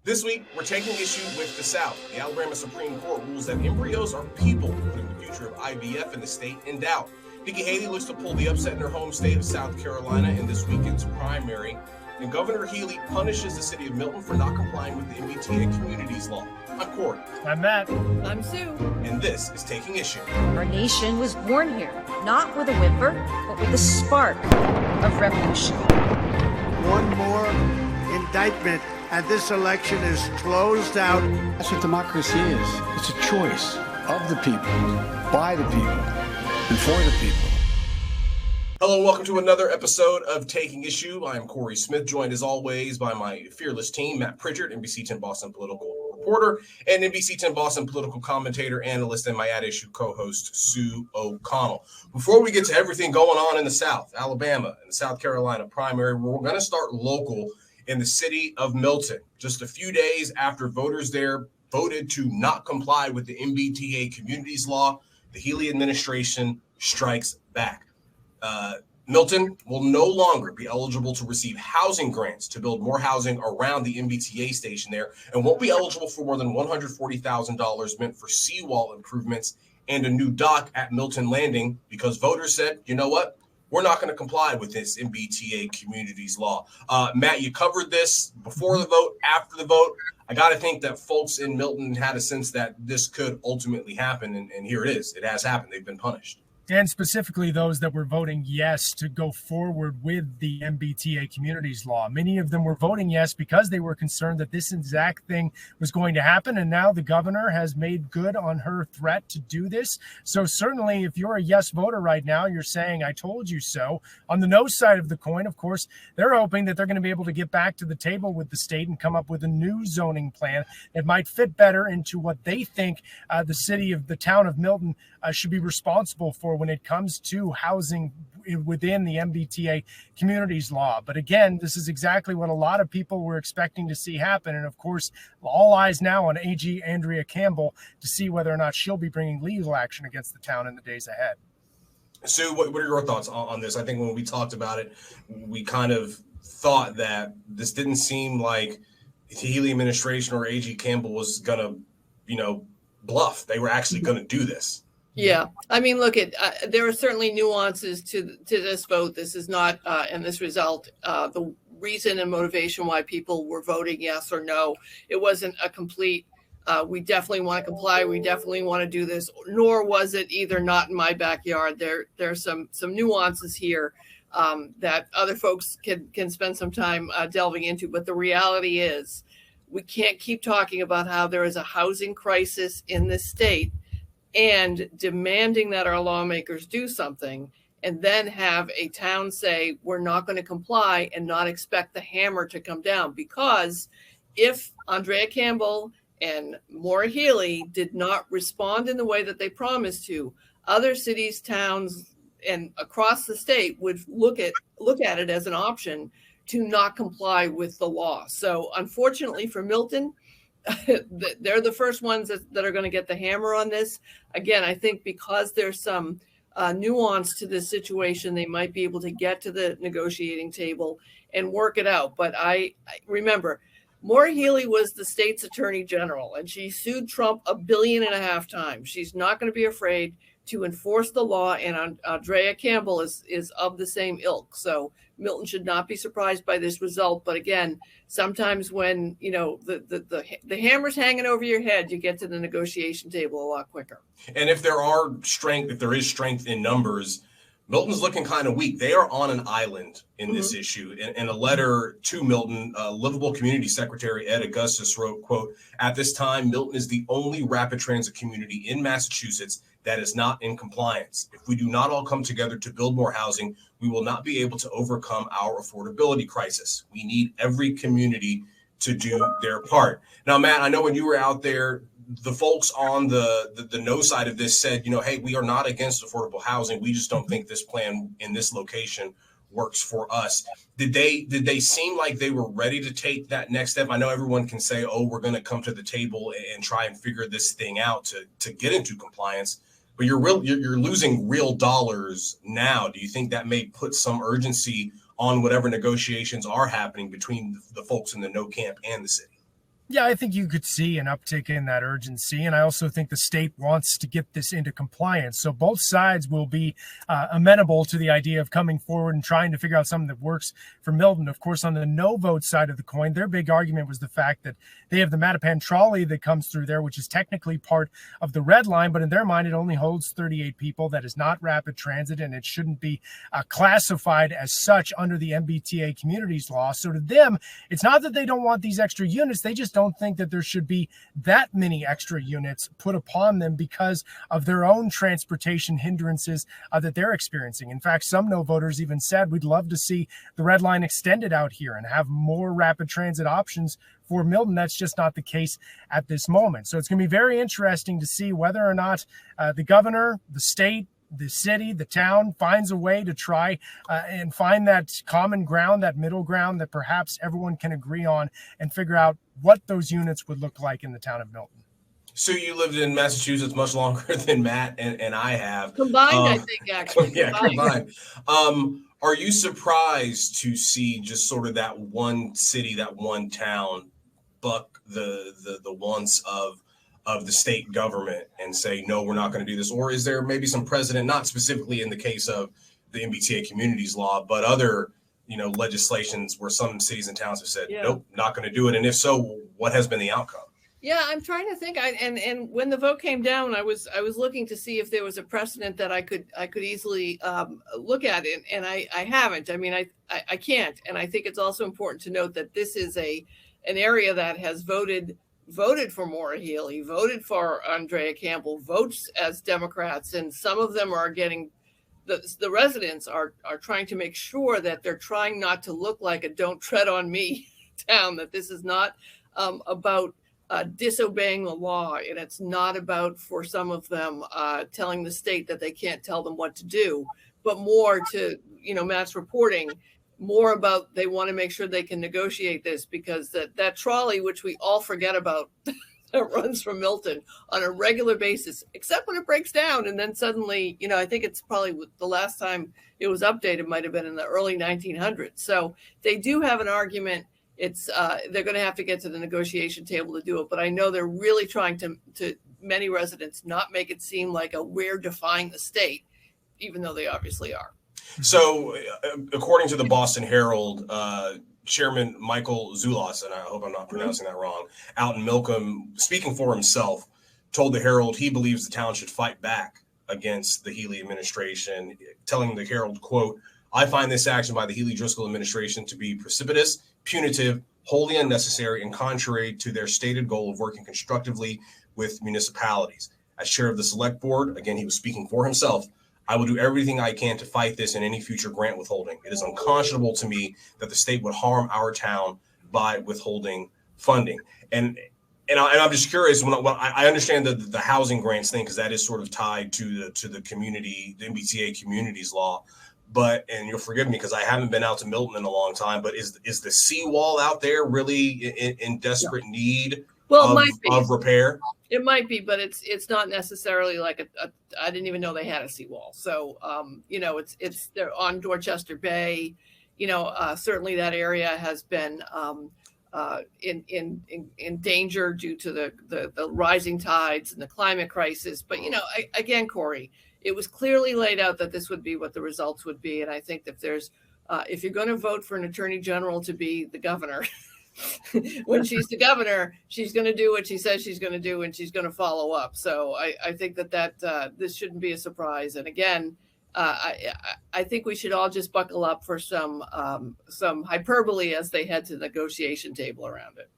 This week, we're taking issue with the South. The Alabama Supreme Court rules that embryos are people, putting the future of IVF in the state in doubt. Nikki Haley looks to pull the upset in her home state of South Carolina in this weekend's primary. And Governor Healey punishes the city of Milton for not complying with the MBTA Communities Law. I'm Corey. I'm Matt. I'm Sue. And this is Taking Issue. Our nation was born here, not with a whimper, but with a spark of revolution. One more indictment, and this election is closed out. That's what democracy is. It's a choice of the people, by the people, and for the people. Hello and welcome to another episode of Taking Issue. I'm Corey Smith, joined as always by my fearless team, Matt Pritchard, NBC 10 Boston political reporter, and NBC 10 Boston political commentator, analyst, and my at-issue co-host, Sue O'Connell. Before we get to everything going on in the South, Alabama and the South Carolina primary, we're going to start local in the city of Milton. Just a few days after voters there voted to not comply with the MBTA Communities Law, the Healey administration strikes back. Milton will no longer be eligible to receive housing grants to build more housing around the MBTA station there, and won't be eligible for more than $140,000 meant for seawall improvements and a new dock at Milton Landing because voters said, you know what? We're not going to comply with this MBTA Communities Law. Matt, you covered this before the vote, after the vote. I got to think that folks in Milton had a sense that this could ultimately happen, and here it is. It has happened. They've been punished. And specifically those that were voting yes to go forward with the MBTA Communities Law. Many of them were voting yes because they were concerned that this exact thing was going to happen. And now the governor has made good on her threat to do this. So certainly if you're a yes voter right now, you're saying, I told you so. On the no side of the coin, of course, they're hoping that they're going to be able to get back to the table with the state and come up with a new zoning plan that might fit better into what they think the town of Milton should be responsible for when it comes to housing within the MBTA Communities Law. But again, this is exactly what a lot of people were expecting to see happen. And of course, all eyes now on AG Andrea Campbell to see whether or not she'll be bringing legal action against the town in the days ahead. Sue, what are your thoughts on this? I think when we talked about it, we kind of thought that this didn't seem like the Healey administration or AG Campbell was going to, bluff. They were actually going to do this. Yeah, I mean, look, there are certainly nuances to this vote. This is not, and this result, the reason and motivation why people were voting yes or no. It wasn't a complete, we definitely want to comply, we definitely want to do this, nor was it either not in my backyard. There's some nuances here that other folks can spend some time delving into. But the reality is we can't keep talking about how there is a housing crisis in this state and demanding that our lawmakers do something, and then have a town say, we're not going to comply and not expect the hammer to come down. Because if Andrea Campbell and Maura Healey did not respond in the way that they promised to, other cities, towns, and across the state would look at it as an option to not comply with the law. So unfortunately for Milton, they're the first ones that are going to get the hammer on this. Again, I think because there's some nuance to this situation, they might be able to get to the negotiating table and work it out. But I remember, Maura Healey was the state's attorney general, and she sued Trump 1.5 billion times. She's not going to be afraid to enforce the law, and Andrea Campbell is of the same ilk. So Milton should not be surprised by this result. But again, sometimes when the hammer's hanging over your head, you get to the negotiation table a lot quicker. And if there is strength in numbers, Milton's looking kind of weak. They are on an island in this issue. In a letter to Milton, Livable Community Secretary Ed Augustus wrote, quote, "At this time, Milton is the only rapid transit community in Massachusetts that is not in compliance. If we do not all come together to build more housing, we will not be able to overcome our affordability crisis. We need every community to do their part." Now, Matt, I know when you were out there, the folks on the no side of this said, hey, we are not against affordable housing. We just don't think this plan in this location works for us. Did they seem like they were ready to take that next step? I know everyone can say, oh, we're going to come to the table and try and figure this thing out to get into compliance. But you're losing real dollars now. Do you think that may put some urgency on whatever negotiations are happening between the folks in the no camp and the city? Yeah, I think you could see an uptick in that urgency. And I also think the state wants to get this into compliance. So both sides will be amenable to the idea of coming forward and trying to figure out something that works for Milton. Of course, on the no vote side of the coin, their big argument was the fact that they have the Mattapan trolley that comes through there, which is technically part of the red line. But in their mind, it only holds 38 people. That is not rapid transit, and it shouldn't be classified as such under the MBTA Communities Law. So to them, it's not that they don't want these extra units. They just don't think that there should be that many extra units put upon them because of their own transportation hindrances that they're experiencing. In fact, some no voters even said we'd love to see the red line extended out here and have more rapid transit options for Milton. That's just not the case at this moment. So it's going to be very interesting to see whether or not the governor, the state, the city, the town finds a way to try and find that common ground, that middle ground that perhaps everyone can agree on and figure out what those units would look like in the town of Milton. So you lived in Massachusetts much longer than Matt and I have. Combined, I think, actually. Yeah, combined. Are you surprised to see just sort of that one city, that one town buck the wants of the state government and say, no, we're not going to do this? Or is there maybe some precedent, not specifically in the case of the MBTA Communities Law, but other, legislations where some cities and towns have said, nope, not going to do it? And if so, what has been the outcome? Yeah, I'm trying to think. And when the vote came down, I was looking to see if there was a precedent that I could easily look at it, and I haven't. I mean, I can't. And I think it's also important to note that this is an area that has voted for Maura Healey, voted for Andrea Campbell, votes as Democrats, and some of them are getting the residents are trying to make sure that they're trying not to look like a "don't tread on me" town. That this is not about disobeying the law, and it's not about, for some of them, telling the state that they can't tell them what to do, but more to, Matt's reporting, more about they want to make sure they can negotiate this, because that trolley, which we all forget about, that runs from Milton on a regular basis, except when it breaks down. And then suddenly, I think it's probably the last time it was updated might have been in the early 1900s. So they do have an argument. It's they're going to have to get to the negotiation table to do it. But I know they're really trying to many residents not make it seem like we're defying the state, even though they obviously are. So according to the Boston Herald, Chairman Michael Zulas, and I hope I'm not pronouncing that wrong, out in Milton, speaking for himself, told the Herald he believes the town should fight back against the Healey administration, telling the Herald, quote, "I find this action by the Healey-Driscoll administration to be precipitous, punitive, wholly unnecessary, and contrary to their stated goal of working constructively with municipalities. As chair of the select board," again, he was speaking for himself, "I will do everything I can to fight this in any future grant withholding. It is unconscionable to me that the state would harm our town by withholding funding." And I'm just curious. When I understand the housing grants thing, because that is sort of tied to the community, the MBTA Communities Law. But, and you'll forgive me because I haven't been out to Milton in a long time, but is the seawall out there really in desperate need of repair? It might be, but it's not necessarily like I didn't even know they had a seawall. So, they're on Dorchester Bay. Certainly that area has been in danger due to the rising tides and the climate crisis. But, again, Corey, it was clearly laid out that this would be what the results would be. And I think that if you're going to vote for an attorney general to be the governor, when she's the governor, she's going to do what she says she's going to do, and she's going to follow up. So I think that this shouldn't be a surprise. And again, I think we should all just buckle up for some hyperbole as they head to the negotiation table around it.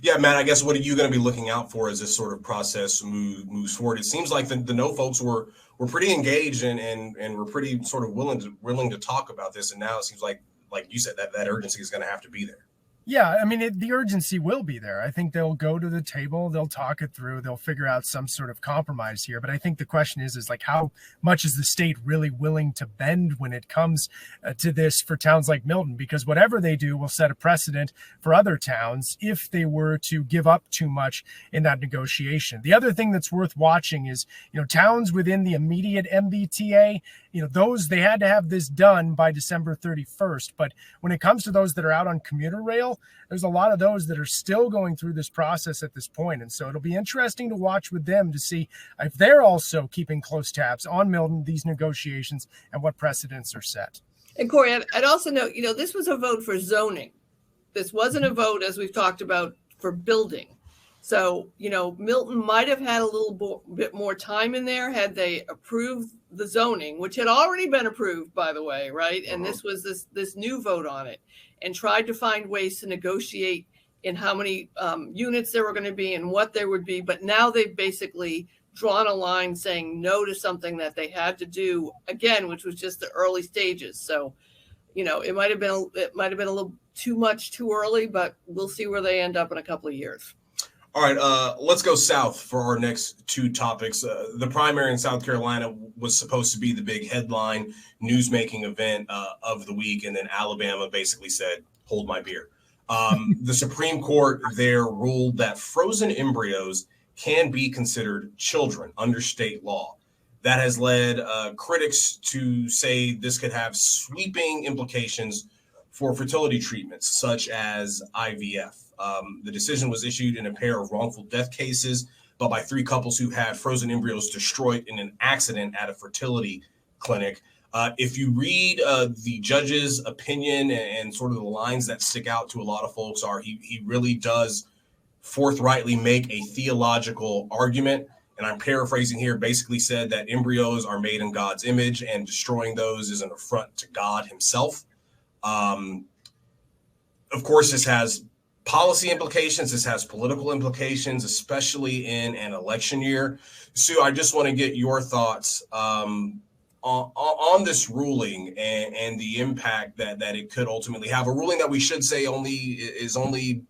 Yeah, Matt, I guess what are you going to be looking out for as this sort of process moves forward? It seems like the no folks were pretty engaged and were pretty sort of willing to talk about this. And now it seems like you said, that urgency is going to have to be there. Yeah, I mean, the urgency will be there. I think they'll go to the table, they'll talk it through, they'll figure out some sort of compromise here. But I think the question is like, how much is the state really willing to bend when it comes to this for towns like Milton? Because whatever they do will set a precedent for other towns if they were to give up too much in that negotiation. The other thing that's worth watching is, towns within the immediate MBTA, those, they had to have this done by December 31st. But when it comes to those that are out on commuter rail, there's a lot of those that are still going through this process at this point. And so it'll be interesting to watch with them to see if they're also keeping close tabs on Milton, these negotiations, and what precedents are set. And Corey, I'd also note, this was a vote for zoning. This wasn't a vote, as we've talked about, for building. So, Milton might have had a little bit more time in there had they approved the zoning, which had already been approved, by the way, right? And this was this new vote on it, and tried to find ways to negotiate in how many units there were going to be and what there would be. But now they've basically drawn a line saying no to something that they had to do again, which was just the early stages. So, it might have been a little too much too early, but we'll see where they end up in a couple of years. All right, let's go south for our next two topics. The primary in South Carolina was supposed to be the big headline news-making event of the week, and then Alabama basically said, hold my beer. The Supreme Court there ruled that frozen embryos can be considered children under state law. That has led critics to say this could have sweeping implications for fertility treatments, such as IVF. The decision was issued in a pair of wrongful death cases, but by three couples who had frozen embryos destroyed in an accident at a fertility clinic. If you read the judge's opinion and sort of the lines that stick out to a lot of folks are he really does forthrightly make a theological argument. And I'm paraphrasing here, basically said that embryos are made in God's image and destroying those is an affront to God himself. Of course, this has policy implications. This has political implications, especially in an election year. Sue, I just want to get your thoughts on this ruling and the impact that it could ultimately have. A ruling that we should say is only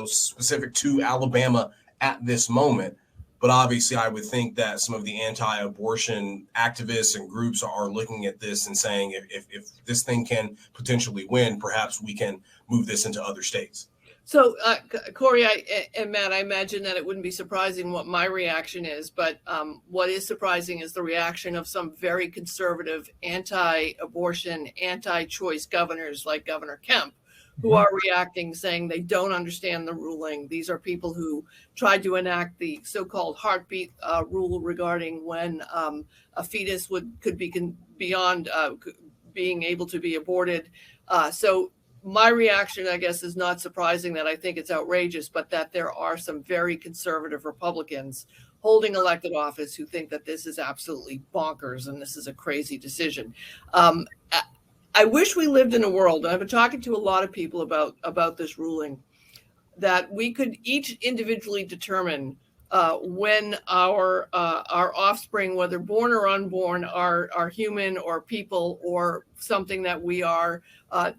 specific to Alabama at this moment. But obviously, I would think that some of the anti-abortion activists and groups are looking at this and saying, if this thing can potentially win, perhaps we can move this into other states. So, Corey and Matt, I imagine that it wouldn't be surprising what my reaction is, but what is surprising is the reaction of some very conservative anti-abortion, anti-choice governors like Governor Kemp, who are reacting, saying they don't understand the ruling. These are people who tried to enact the so-called heartbeat rule regarding when a fetus could be beyond being able to be aborted. So my reaction, I guess, is not surprising that I think it's outrageous, but that there are some very conservative Republicans holding elected office who think that this is absolutely bonkers and this is a crazy decision. I wish we lived in a world, and I've been talking to a lot of people about this ruling, that we could each individually determine when our offspring, whether born or unborn, are human or people or something that we are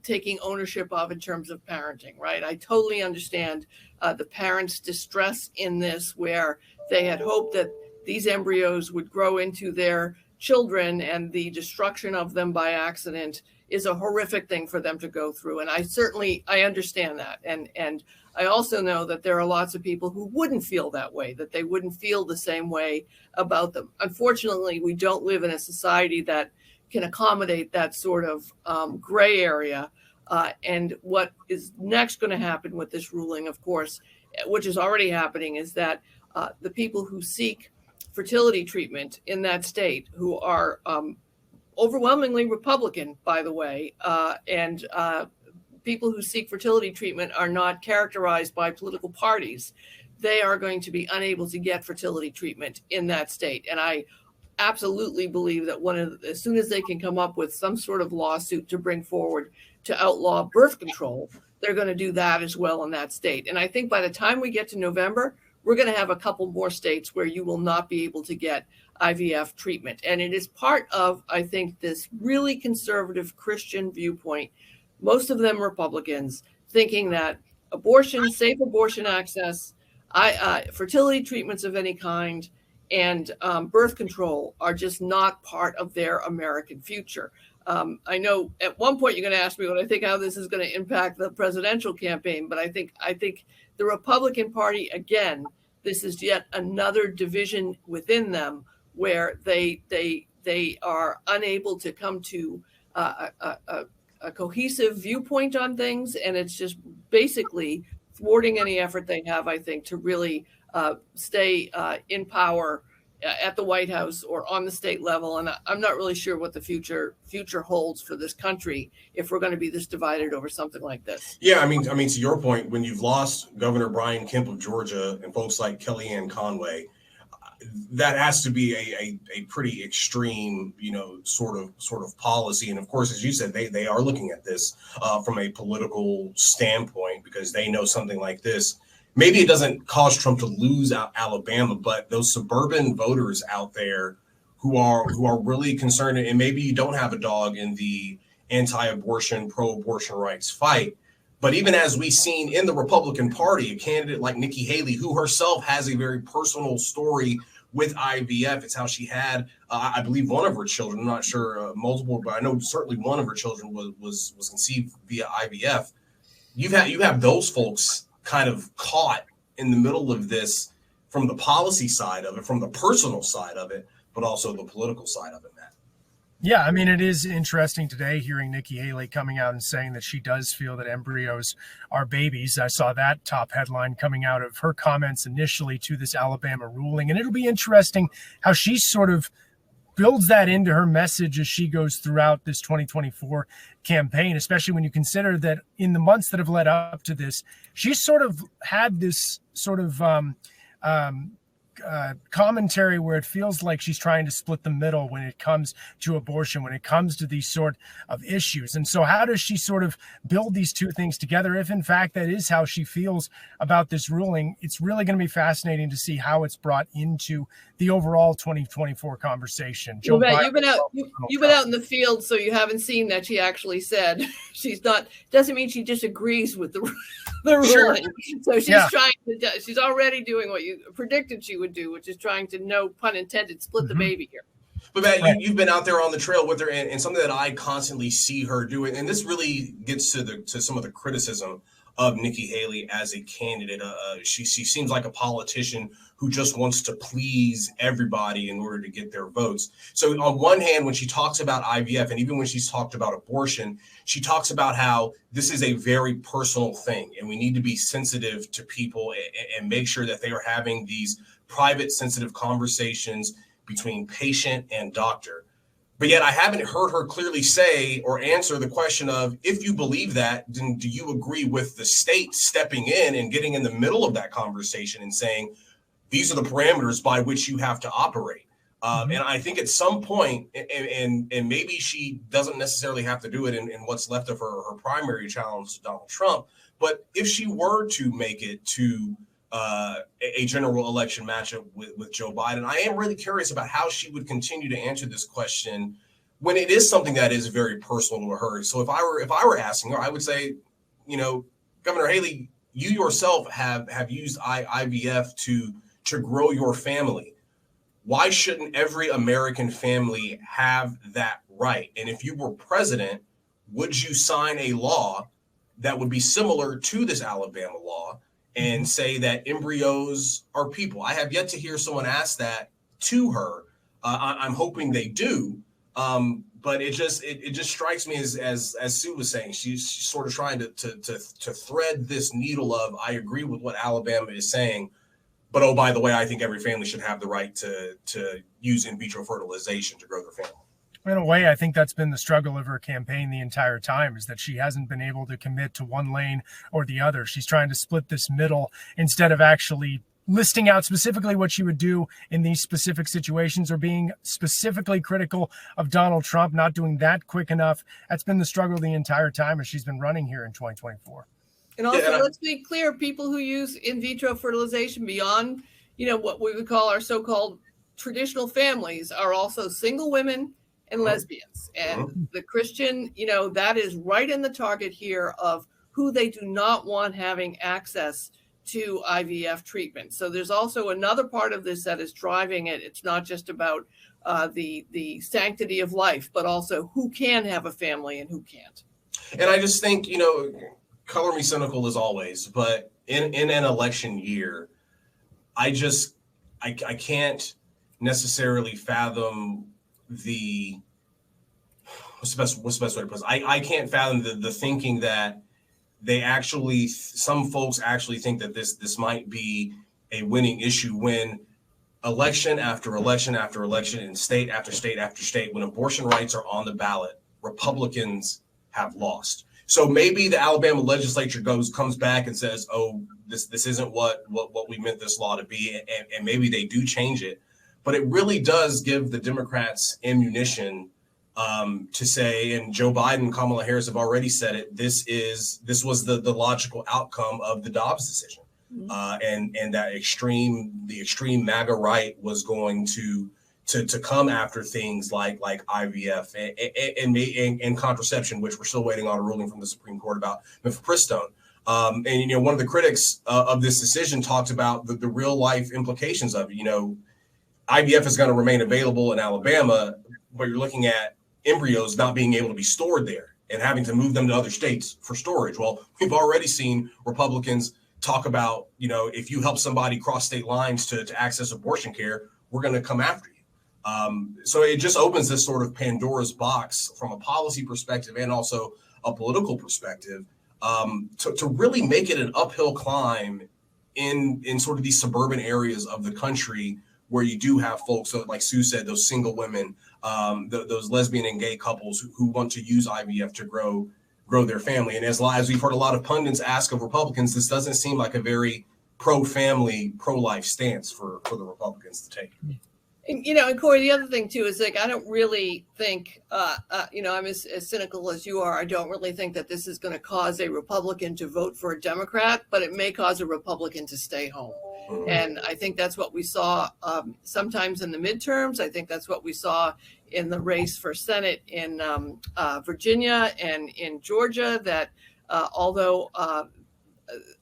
taking ownership of in terms of parenting, right? I totally understand the parents' distress in this, where they had hoped that these embryos would grow into their children, and the destruction of them by accident is a horrific thing for them to go through. And I understand that. And I also know that there are lots of people who wouldn't feel that way, that they wouldn't feel the same way about them. Unfortunately, we don't live in a society that can accommodate that sort of gray area. And what is next going to happen with this ruling, of course, which is already happening, is that the people who seek fertility treatment in that state, who are overwhelmingly Republican, by the way, and people who seek fertility treatment are not characterized by political parties, they are going to be unable to get fertility treatment in that state. And I absolutely believe that as soon as they can come up with some sort of lawsuit to bring forward to outlaw birth control, they're going to do that as well in that state. And I think by the time we get to November, we're going to have a couple more states where you will not be able to get IVF treatment. And it is part of, I think, this really conservative Christian viewpoint, most of them Republicans, thinking that abortion, safe abortion access, fertility treatments of any kind, and birth control are just not part of their American future. I know at one point you're going to ask me what I think how this is going to impact the presidential campaign, but I think the Republican Party, again, this is yet another division within them where they are unable to come to a cohesive viewpoint on things, and it's just basically thwarting any effort they have, I think, to really stay in power at the White House or on the state level. And I'm not really sure what the future holds for this country if we're going to be this divided over something like this. Yeah, I mean, to your point, when you've lost Governor Brian Kemp of Georgia and folks like Kellyanne Conway, that has to be a pretty extreme, sort of policy. And of course, as you said, they are looking at this from a political standpoint, because they know something like this. Maybe it doesn't cause Trump to lose out Alabama, but those suburban voters out there who are really concerned, and maybe you don't have a dog in the anti-abortion, pro-abortion rights fight. But even as we've seen in the Republican Party, a candidate like Nikki Haley, who herself has a very personal story with IVF. It's how she had, I believe, one of her children. I'm not sure multiple, but I know certainly one of her children was conceived via IVF. You have those folks kind of caught in the middle of this from the policy side of it, from the personal side of it, but also the political side of it, Matt. Yeah, I mean, it is interesting today hearing Nikki Haley coming out and saying that she does feel that embryos are babies. I saw that top headline coming out of her comments initially to this Alabama ruling. And it'll be interesting how she sort of builds that into her message as she goes throughout this 2024 campaign, especially when you consider that in the months that have led up to this, she's sort of had this sort of commentary where it feels like she's trying to split the middle when it comes to abortion, when it comes to these sort of issues. And so how does she sort of build these two things together? If in fact that is how she feels about this ruling, it's really going to be fascinating to see how it's brought into the overall 2024 conversation. You've been out in the field, so you haven't seen that she actually said she's not, doesn't mean she disagrees with the ruling. Sure. So she's already doing what you predicted she would do, which is trying to, no pun intended, split the baby here. But Matt, you've been out there on the trail with her, and something that I constantly see her doing, and this really gets to some of the criticism of Nikki Haley as a candidate. She seems like a politician who just wants to please everybody in order to get their votes. So on one hand, when she talks about IVF, and even when she's talked about abortion, she talks about how this is a very personal thing, and we need to be sensitive to people and make sure that they are having these private, sensitive conversations between patient and doctor. But yet I haven't heard her clearly say or answer the question of, if you believe that, then do you agree with the state stepping in and getting in the middle of that conversation and saying, these are the parameters by which you have to operate? And I think at some point, and maybe she doesn't necessarily have to do it in what's left of her primary challenge to Donald Trump, but if she were to make it to a general election matchup with Joe Biden, I am really curious about how she would continue to answer this question when it is something that is very personal to her. So if I were asking her, I would say, Governor Haley, you yourself have used IVF to grow your family. Why shouldn't every American family have that right? And if you were president, would you sign a law that would be similar to this Alabama law and say that embryos are people? I have yet to hear someone ask that to her. I'm hoping they do. But it just strikes me as Sue was saying, she's sort of trying to thread this needle of, I agree with what Alabama is saying, but oh, by the way, I think every family should have the right to use in vitro fertilization to grow their family. In a way, I think that's been the struggle of her campaign the entire time, is that she hasn't been able to commit to one lane or the other. She's trying to split this middle instead of actually listing out specifically what she would do in these specific situations, or being specifically critical of Donald Trump, not doing that quick enough. That's been the struggle the entire time as she's been running here in 2024. And also, let's be clear, people who use in vitro fertilization beyond, what we would call our so-called traditional families are also single women and lesbians. And the Christian, that is right in the target here of who they do not want having access to IVF treatment. So there's also another part of this that is driving it. It's not just about the sanctity of life, but also who can have a family and who can't. And I just think, color me cynical as always, but in an election year, I can't necessarily fathom the what's the best way to put it? I can't fathom the thinking that some folks actually think that this might be a winning issue when election after election after election in state after state after state, when abortion rights are on the ballot, Republicans have lost. So maybe the Alabama legislature comes back and says, oh, this isn't what we meant this law to be, and maybe they do change it. But it really does give the Democrats ammunition to say, and Joe Biden, Kamala Harris have already said it, this was the logical outcome of the Dobbs decision. And that the extreme MAGA right was going to come after things like IVF and contraception, which we're still waiting on a ruling from the Supreme Court about mifepristone. And one of the critics of this decision talked about the real life implications of it. IVF is going to remain available in Alabama, but you're looking at embryos not being able to be stored there and having to move them to other states for storage. Well, we've already seen Republicans talk about, if you help somebody cross state lines to access abortion care, we're going to come after you. So it just opens this sort of Pandora's box from a policy perspective and also a political perspective to really make it an uphill climb in sort of these suburban areas of the country where you do have folks, like Sue said, those single women, those lesbian and gay couples who want to use IVF to grow their family. And as we've heard a lot of pundits ask of Republicans, this doesn't seem like a very pro-family, pro-life stance for the Republicans to take. And Corey, the other thing too is I don't really think, I'm as cynical as you are. I don't really think that this is going to cause a Republican to vote for a Democrat, but it may cause a Republican to stay home. Mm-hmm. And I think that's what we saw sometimes in the midterms. I think that's what we saw in the race for Senate in Virginia and in Georgia, that although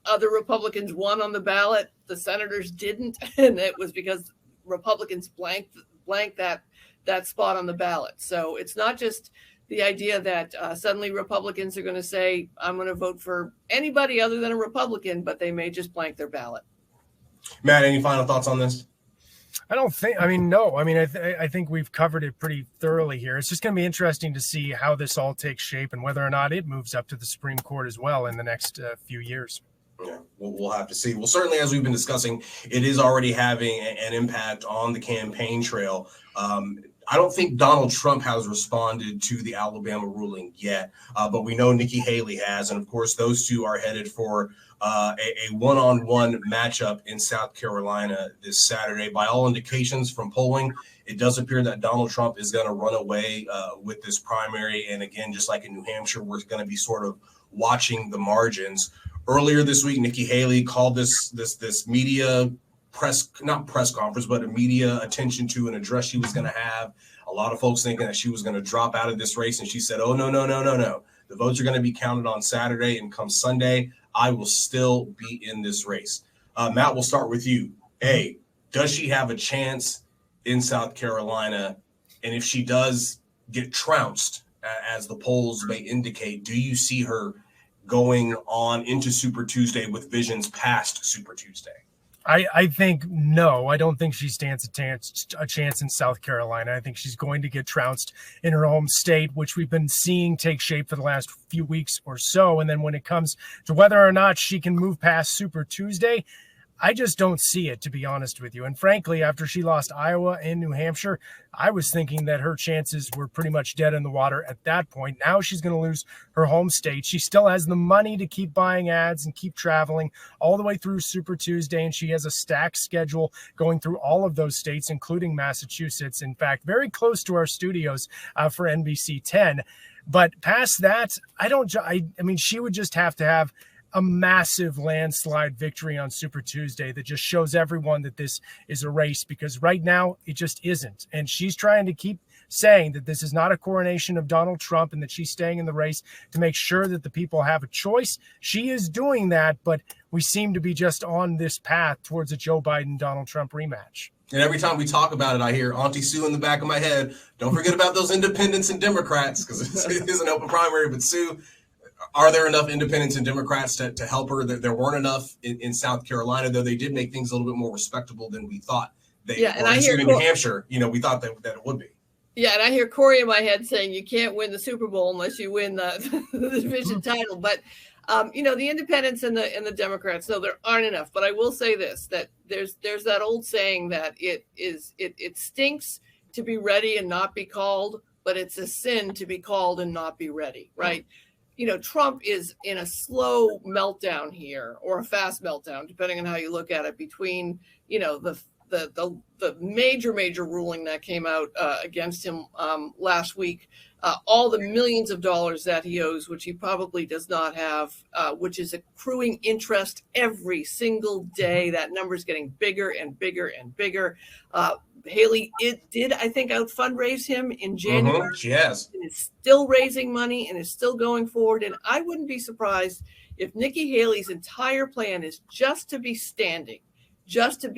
other Republicans won on the ballot, the senators didn't. And it was because Republicans blanked that spot on the ballot. So it's not just the idea that suddenly Republicans are going to say, I'm going to vote for anybody other than a Republican, but they may just blank their ballot. Matt, any final thoughts on this? No. I think we've covered it pretty thoroughly here. It's just going to be interesting to see how this all takes shape and whether or not it moves up to the Supreme Court as well in the next few years. Yeah, we'll have to see. Well, certainly, as we've been discussing, it is already having an impact on the campaign trail. I don't think Donald Trump has responded to the Alabama ruling yet, but we know Nikki Haley has. And of course, those two are headed for a one-on-one matchup in South Carolina this Saturday. By all indications from polling, it does appear that Donald Trump is going to run away with this primary. And again, just like in New Hampshire, we're going to be sort of watching the margins. Earlier this week, Nikki Haley called this media not press conference, but a media attention to an address she was going to have. A lot of folks thinking that she was going to drop out of this race. And she said, oh, no. The votes are going to be counted on Saturday, and come Sunday, I will still be in this race. Matt, we'll start with you. A, does she have a chance in South Carolina? And if she does get trounced, as the polls may indicate, do you see her going on into Super Tuesday with visions past Super Tuesday? I think no. I don't think she stands a chance in South Carolina. I think she's going to get trounced in her home state, which we've been seeing take shape for the last few weeks or so. And then when it comes to whether or not she can move past Super Tuesday, I just don't see it, to be honest with you. And frankly, after she lost Iowa and New Hampshire, I was thinking that her chances were pretty much dead in the water at that point. Now she's going to lose her home state. She still has the money to keep buying ads and keep traveling all the way through Super Tuesday. And she has a stacked schedule going through all of those states, including Massachusetts. In fact, very close to our studios for NBC 10. But past that, I mean, she would just have to have a massive landslide victory on Super Tuesday that just shows everyone that this is a race, because right now it just isn't. And she's trying to keep saying that this is not a coronation of Donald Trump and that she's staying in the race to make sure that the people have a choice. She is doing that, but we seem to be just on this path towards a Joe Biden-Donald Trump rematch. And every time we talk about it, I hear Auntie Sue in the back of my head. Don't forget about those independents and Democrats, because it is an open primary. But Sue, are there enough independents and Democrats to help her? There weren't enough in South Carolina, though they did make things a little bit more respectable than we thought. And I hear in New Hampshire, we thought that it would be. Yeah, and I hear Corey in my head saying you can't win the Super Bowl unless you win the division title. But the independents and the Democrats, no, there aren't enough. But I will say this: that there's that old saying that it stinks to be ready and not be called, but it's a sin to be called and not be ready, right? Trump is in a slow meltdown here, or a fast meltdown, depending on how you look at it, between the major ruling that came out against him last week, all the millions of dollars that he owes, which he probably does not have, which is accruing interest every single day. That number is getting bigger and bigger and bigger. Healey did, I think, out fundraise him in January. Yes. And is still raising money and is still going forward. And I wouldn't be surprised if Nikki Haley's entire plan is just to be standing, just to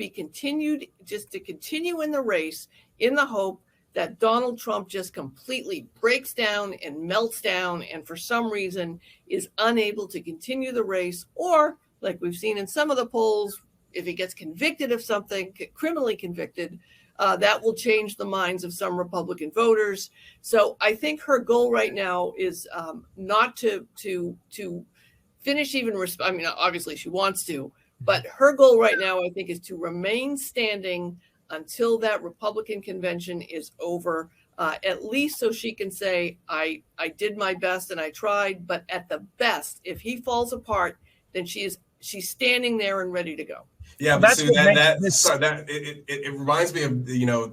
continue in the race, in the hope that Donald Trump just completely breaks down and melts down, and for some reason is unable to continue the race, or like we've seen in some of the polls, if he gets convicted of something, criminally convicted, that will change the minds of some Republican voters. So I think her goal right now is not to finish even. Obviously she wants to, but her goal right now, I think, is to remain standing until that Republican convention is over, at least so she can say, I did my best and I tried. But at the best, if he falls apart, then she's standing there and ready to go. Yeah, but Sue, it reminds me of,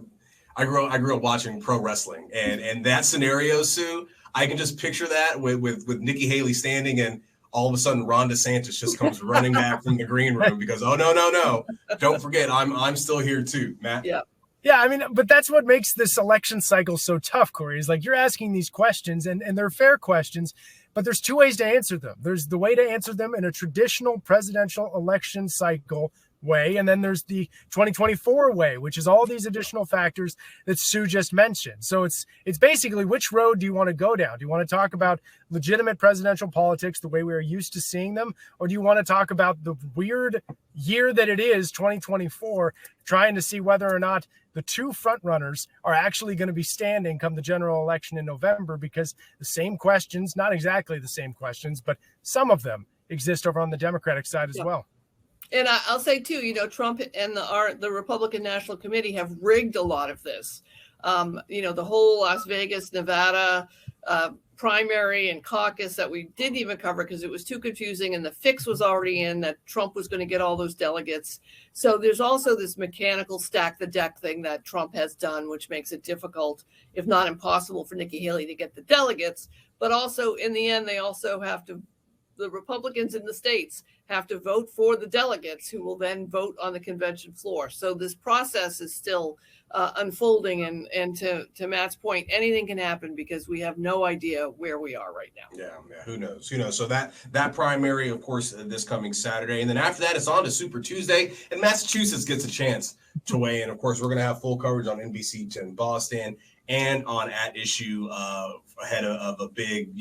I grew up watching pro wrestling, and that scenario, Sue, I can just picture that with Nikki Haley standing, and all of a sudden Ron DeSantis just comes running back from the green room because, oh no, don't forget, I'm still here too, Matt. Yeah. Yeah, but that's what makes this election cycle so tough, Corey, is like you're asking these questions and they're fair questions, but there's two ways to answer them. There's the way to answer them in a traditional presidential election cycle way, and then there's the 2024 way, which is all these additional factors that Sue just mentioned. So it's basically, which road do you want to go down? Do you want to talk about legitimate presidential politics the way we are used to seeing them, or do you want to talk about the weird year that it is, 2024, trying to see whether or not the two frontrunners are actually going to be standing come the general election in November, because the same questions, not exactly the same questions, but some of them exist over on the Democratic side as well. And I'll say too, Trump and the Republican National Committee have rigged a lot of this. The whole Las Vegas, Nevada primary and caucus that we didn't even cover because it was too confusing, and the fix was already in that Trump was going to get all those delegates. So there's also this mechanical stack the deck thing that Trump has done, which makes it difficult, if not impossible, for Nikki Haley to get the delegates. But also in the end, they also have to, the Republicans in the states have to vote for the delegates who will then vote on the convention floor. So this process is still unfolding. And to Matt's point, anything can happen because we have no idea where we are right now. Yeah. Who knows? So that primary, of course, this coming Saturday. And then after that, it's on to Super Tuesday, and Massachusetts gets a chance to weigh in. Of course, we're going to have full coverage on NBC 10 Boston and on At Issue ahead of a big,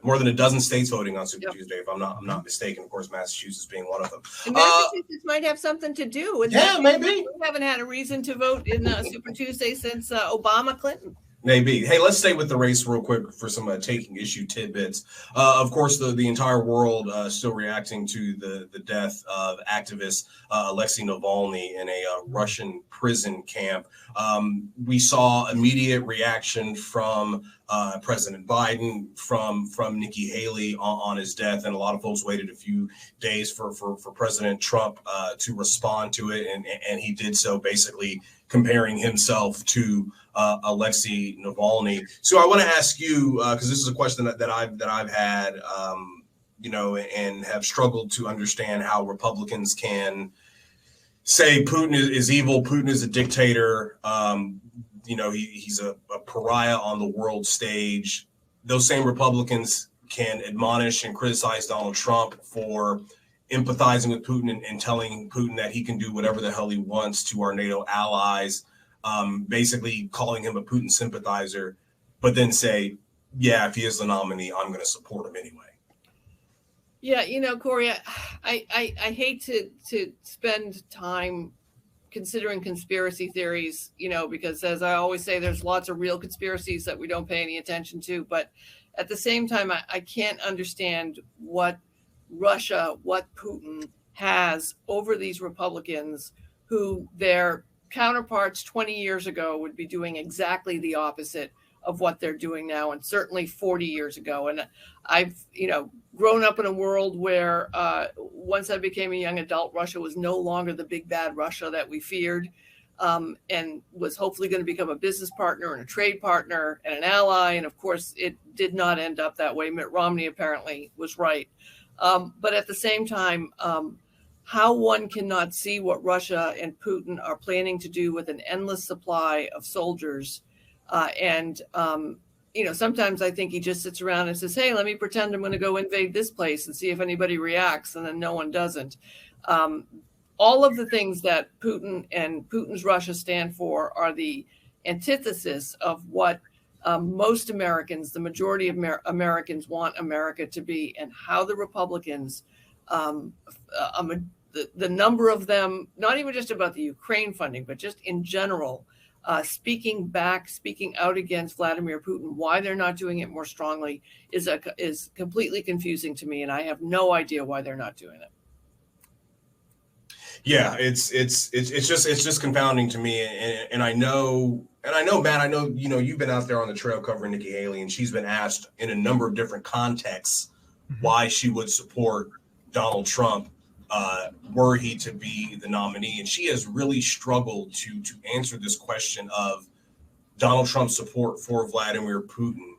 more than a dozen states voting on Super Tuesday, if I'm not mistaken. Of course, Massachusetts being one of them. And Massachusetts might have something to do with that. Yeah, maybe. We haven't had a reason to vote in Super Tuesday since Obama Clinton. Maybe. Hey, let's stay with the race real quick for some taking issue tidbits. Of course, the entire world still reacting to the death of activist Alexei Navalny in a Russian prison camp. We saw immediate reaction from President Biden, from Nikki Haley on his death, and a lot of folks waited a few days for President Trump to respond to it, and he did so, basically comparing himself to Alexei Navalny. So I want to ask you, because this is a question that I've had, and have struggled to understand how Republicans can say Putin is evil, Putin is a dictator. He's a pariah on the world stage. Those same Republicans can admonish and criticize Donald Trump for empathizing with Putin and telling Putin that he can do whatever the hell he wants to our NATO allies, basically calling him a Putin sympathizer, but then say, yeah, if he is the nominee, I'm going to support him anyway. Yeah, Corey, I hate to spend time considering conspiracy theories, because as I always say, there's lots of real conspiracies that we don't pay any attention to. But at the same time, I can't understand what Putin has over these Republicans who their counterparts 20 years ago would be doing exactly the opposite of what they're doing now, and certainly 40 years ago. And I've, grown up in a world where once I became a young adult, Russia was no longer the big bad Russia that we feared, and was hopefully going to become a business partner and a trade partner and an ally. And of course, it did not end up that way. Mitt Romney apparently was right. But at the same time, how one cannot see what Russia and Putin are planning to do with an endless supply of soldiers. Sometimes I think he just sits around and says, hey, let me pretend I'm going to go invade this place and see if anybody reacts. And then no one doesn't. All of the things that Putin and Putin's Russia stand for are the antithesis of what most Americans, the majority of Americans, want America to be, and how the Republicans, the number of them, not even just about the Ukraine funding, but just in general, speaking out against Vladimir Putin, why they're not doing it more strongly is completely confusing to me, and I have no idea why they're not doing it. Yeah, it's just confounding to me, and I know, Matt, you've been out there on the trail covering Nikki Haley, and she's been asked in a number of different contexts why she would support Donald Trump were he to be the nominee, and she has really struggled to answer this question of Donald Trump's support for Vladimir Putin,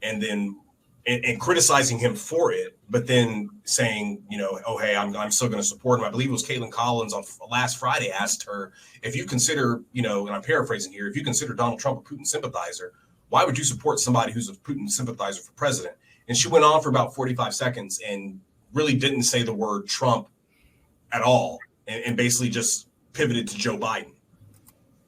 and then and criticizing him for it, but then saying, oh, hey, I'm still going to support him. I believe it was Caitlin Collins on last Friday asked her, if you consider, and I'm paraphrasing here, if you consider Donald Trump a Putin sympathizer, why would you support somebody who's a Putin sympathizer for president? And she went on for about 45 seconds and really didn't say the word Trump at all, and basically just pivoted to Joe Biden.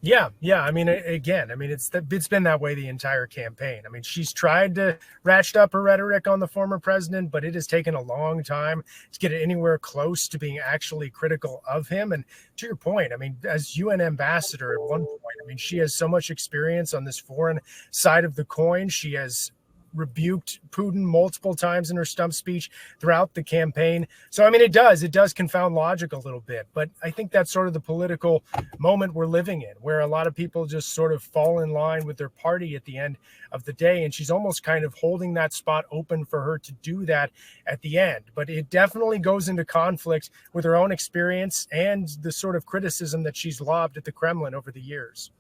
Yeah. I mean, again, it's been that way the entire campaign. I mean, she's tried to ratchet up her rhetoric on the former president, but it has taken a long time to get it anywhere close to being actually critical of him. And to your point, I mean, as UN ambassador at one point, she has so much experience on this foreign side of the coin. She has rebuked Putin multiple times in her stump speech throughout the campaign. So, it does confound logic a little bit, but I think that's sort of the political moment we're living in, where a lot of people just sort of fall in line with their party at the end of the day. And she's almost kind of holding that spot open for her to do that at the end. But it definitely goes into conflict with her own experience and the sort of criticism that she's lobbed at the Kremlin over the years.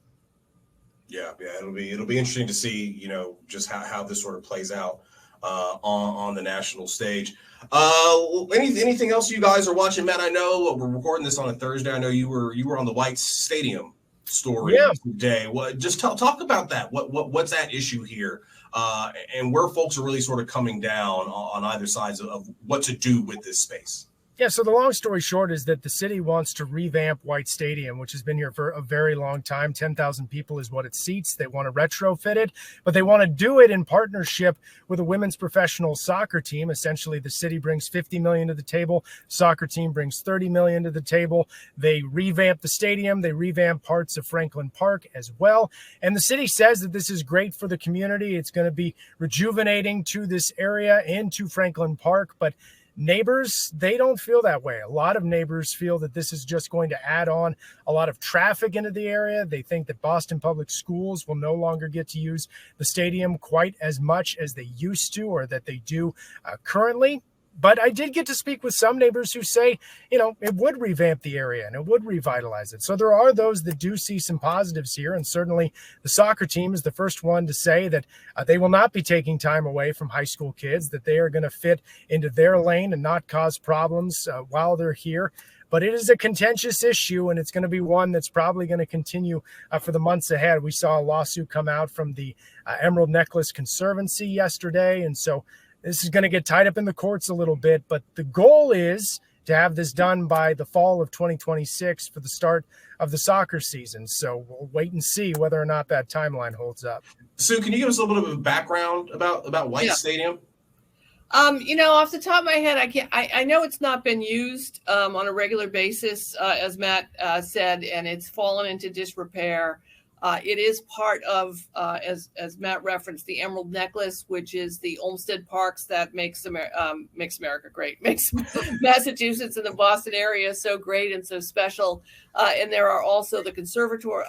Yeah, it'll be interesting to see, just how this sort of plays out on the national stage. Anything else you guys are watching, Matt? I know we're recording this on a Thursday. I know you were on the White Stadium story today. Just talk about that. What's that issue here, and where folks are really sort of coming down on either sides of what to do with this space. Yeah, so the long story short is that the city wants to revamp White Stadium, which has been here for a very long time. 10,000 people is what it seats. They want to retrofit it, but they want to do it in partnership with a women's professional soccer team. Essentially, the city brings $50 million to the table. Soccer team brings $30 million to the table. They revamp the stadium. They revamp parts of Franklin Park as well. And the city says that this is great for the community. It's going to be rejuvenating to this area and to Franklin Park, but neighbors, they don't feel that way. A lot of neighbors feel that this is just going to add on a lot of traffic into the area. They think that Boston Public Schools will no longer get to use the stadium quite as much as they used to, or that they do currently. But I did get to speak with some neighbors who say, it would revamp the area and it would revitalize it. So there are those that do see some positives here. And certainly the soccer team is the first one to say that they will not be taking time away from high school kids, that they are going to fit into their lane and not cause problems while they're here. But it is a contentious issue, and it's going to be one that's probably going to continue for the months ahead. We saw a lawsuit come out from the Emerald Necklace Conservancy yesterday, and so this is going to get tied up in the courts a little bit, but the goal is to have this done by the fall of 2026 for the start of the soccer season. So we'll wait and see whether or not that timeline holds up. Sue, can you give us a little bit of a background about White Stadium? Off the top of my head, I know it's not been used on a regular basis, as Matt said, and it's fallen into disrepair. It is part of, as Matt referenced, the Emerald Necklace, which is the Olmsted Parks that makes America great, makes Massachusetts and the Boston area so great and so special. And there are also the conservatory,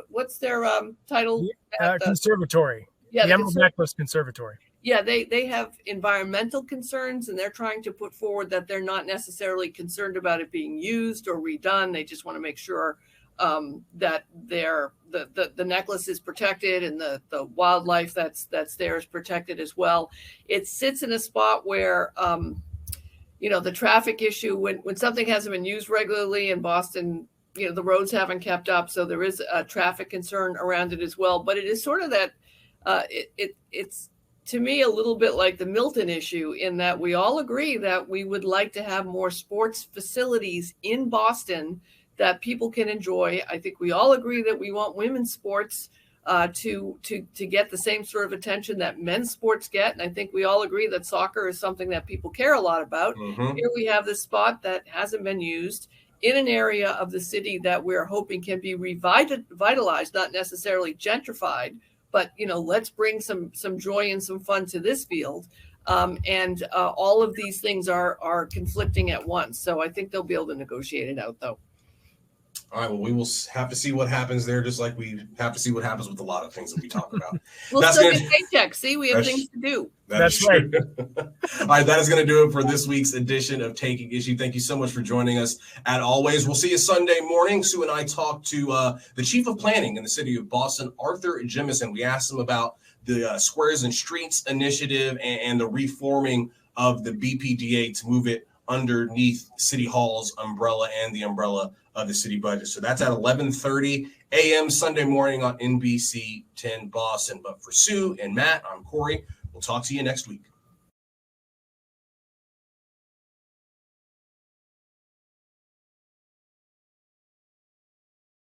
what's their title? Conservatory. Yeah, the Emerald Necklace Conservatory. Yeah, they have environmental concerns, and they're trying to put forward that they're not necessarily concerned about it being used or redone. They just want to make sure that the necklace is protected and the wildlife that's there is protected as well. It sits in a spot where the traffic issue, when something hasn't been used regularly in Boston, the roads haven't kept up, so there is a traffic concern around it as well. But it is sort of that it's to me a little bit like the Milton issue, in that we all agree that we would like to have more sports facilities in Boston that people can enjoy. I think we all agree that we want women's sports to get the same sort of attention that men's sports get. And I think we all agree that soccer is something that people care a lot about. Mm-hmm. Here we have this spot that hasn't been used in an area of the city that we're hoping can be revitalized, not necessarily gentrified, but let's bring some joy and some fun to this field. And all of these things are conflicting at once. So I think they'll be able to negotiate it out, though. All right, well, we will have to see what happens there, just like we have to see what happens with a lot of things that we talk about. We'll still get paychecks. See, we have things to do. That's right. All right, that is going to do it for this week's edition of Taking Issue. Thank you so much for joining us. As always, we'll see you Sunday morning. Sue and I talked to the Chief of Planning in the city of Boston, Arthur Jemison. We asked him about the Squares and Streets initiative and the reforming of the BPDA to move it underneath City Hall's umbrella and the umbrella of the city budget. So that's at 11:30 a.m. Sunday morning on NBC 10 Boston. But for Sue and Matt, I'm Corey. We'll talk to you next week.